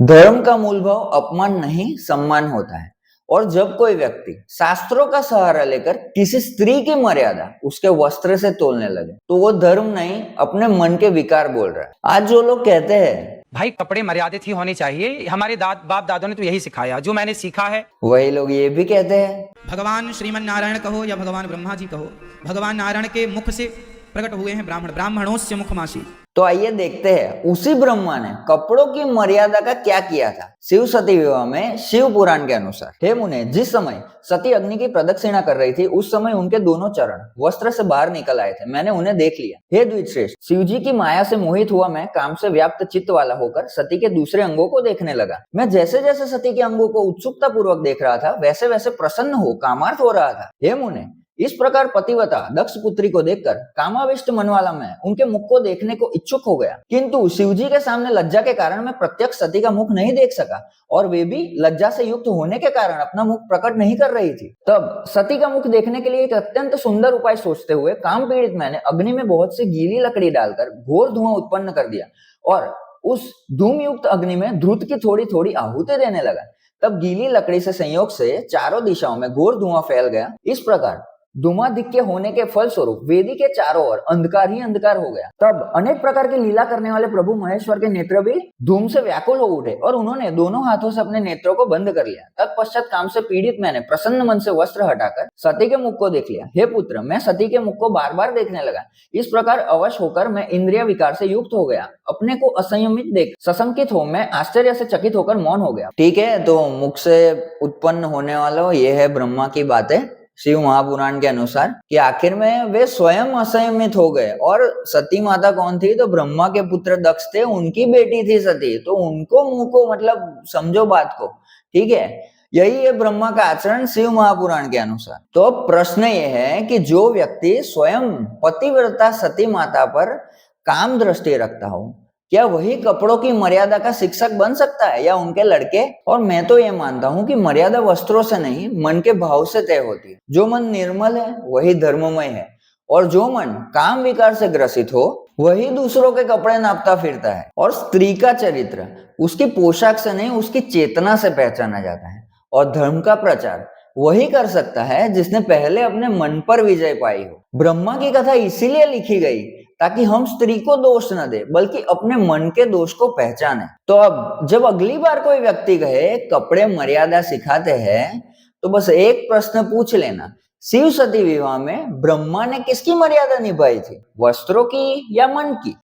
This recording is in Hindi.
धर्म का मूल भाव अपमान नहीं सम्मान होता है। और जब कोई व्यक्ति शास्त्रों का सहारा लेकर किसी स्त्री की मर्यादा उसके वस्त्र से तोलने लगे तो वो धर्म नहीं अपने मन के विकार बोल रहा है। आज जो लोग कहते हैं भाई कपड़े मर्यादित ही होने चाहिए, हमारे बाप दादों ने तो यही सिखाया, जो मैंने सीखा है। वही लोग ये भी कहते हैं भगवान श्रीमन नारायण कहो या भगवान ब्रह्मा जी कहो, भगवान नारायण के मुख से प्रकट हुए हैं ब्राह्मणोस्य मुखमासी। तो आइए देखते हैं उसी ब्रह्मा ने कपड़ों की मर्यादा का क्या किया था। शिव सती विवाह में शिव पुराण के अनुसार हे मुने, जिस समय सती अग्नि की प्रदक्षिणा कर रही थी उस समय उनके दोनों चरण वस्त्र से बाहर निकल आए थे। मैंने उन्हें देख लिया। हे द्विजश्रेष्ठ, शिव जी की माया से मोहित हुआ मैं काम से व्याप्त चित्त वाला होकर सती के दूसरे अंगों को देखने लगा। मैं जैसे जैसे सती के अंगों को उत्सुकता पूर्वक देख रहा था वैसे वैसे प्रसन्न हो कामार्थ हो रहा था। हे मुने, इस प्रकार पतिव्रता दक्ष पुत्री को देखकर कामाविष्ट मन वाला मैं उनके मुख को देखने को इच्छुक हो गया, किंतु शिवजी के सामने लज्जा के कारण मैं प्रत्यक्ष सती का मुख नहीं देख सका और वे भी लज्जा से युक्त होने के कारण अपना मुख प्रकट नहीं कर रही थी। तब सती का मुख देखने के लिए एक अत्यंत सुंदर उपाय सोचते हुए काम पीड़ित मैंने अग्नि में बहुत सी गीली लकड़ी डालकर घोर धुआं उत्पन्न कर दिया और उस धूम युक्त अग्नि में ध्रुत की थोड़ी थोड़ी आहुति देने लगा। तब गीली लकड़ी से संयोग से चारों दिशाओं में घोर धुआं फैल गया। इस प्रकार धूमाधिक्य होने के फलस्वरूप वेदी के चारों ओर अंधकार ही अंधकार हो गया। तब अनेक प्रकार की लीला करने वाले प्रभु महेश्वर के नेत्र भी धूम से व्याकुल हो उठे और उन्होंने दोनों हाथों से अपने नेत्रों को बंद कर लिया। तत्पश्चात काम से पीड़ित मैंने प्रसन्न मन से वस्त्र हटाकर सती के मुख को देख लिया। हे पुत्र, मैं सती के मुख को बार बार देखने लगा। इस प्रकार अवश्य होकर मैं इंद्रिय विकार से युक्त हो गया। अपने को असंयमित देख सशंकित हो मैं आश्चर्य से चकित होकर मौन हो गया। ठीक है, तो मुख से उत्पन्न होने वाला ये है ब्रह्मा की बातें शिव महापुराण के अनुसार कि आखिर में वे स्वयं असंयमित हो गए। और सती माता कौन थी? तो ब्रह्मा के पुत्र दक्ष थे, उनकी बेटी थी सती। तो उनको मुंह को मतलब समझो बात को, ठीक है। यही है ब्रह्मा का आचरण शिव महापुराण के अनुसार। तो प्रश्न ये है कि जो व्यक्ति स्वयं पतिव्रता सती माता पर काम दृष्टि रखता हो, क्या वही कपड़ों की मर्यादा का शिक्षक बन सकता है या उनके लड़के? और मैं तो ये मानता हूं कि मर्यादा वस्त्रों से नहीं मन के भाव से तय होती है। जो मन निर्मल है वही धर्ममय है और जो मन काम विकार से ग्रसित हो वही दूसरों के कपड़े नापता फिरता है। और स्त्री का चरित्र उसकी पोशाक से नहीं उसकी चेतना से पहचाना जाता है। और धर्म का प्रचार वही कर सकता है जिसने पहले अपने मन पर विजय पाई हो। ब्रह्मा की कथा इसीलिए लिखी गई ताकि हम स्त्री को दोष न दे बल्कि अपने मन के दोष को पहचाने। तो अब जब अगली बार कोई व्यक्ति कहे कपड़े मर्यादा सिखाते हैं तो बस एक प्रश्न पूछ लेना, शिव सती विवाह में ब्रह्मा ने किसकी मर्यादा निभाई थी, वस्त्रों की या मन की?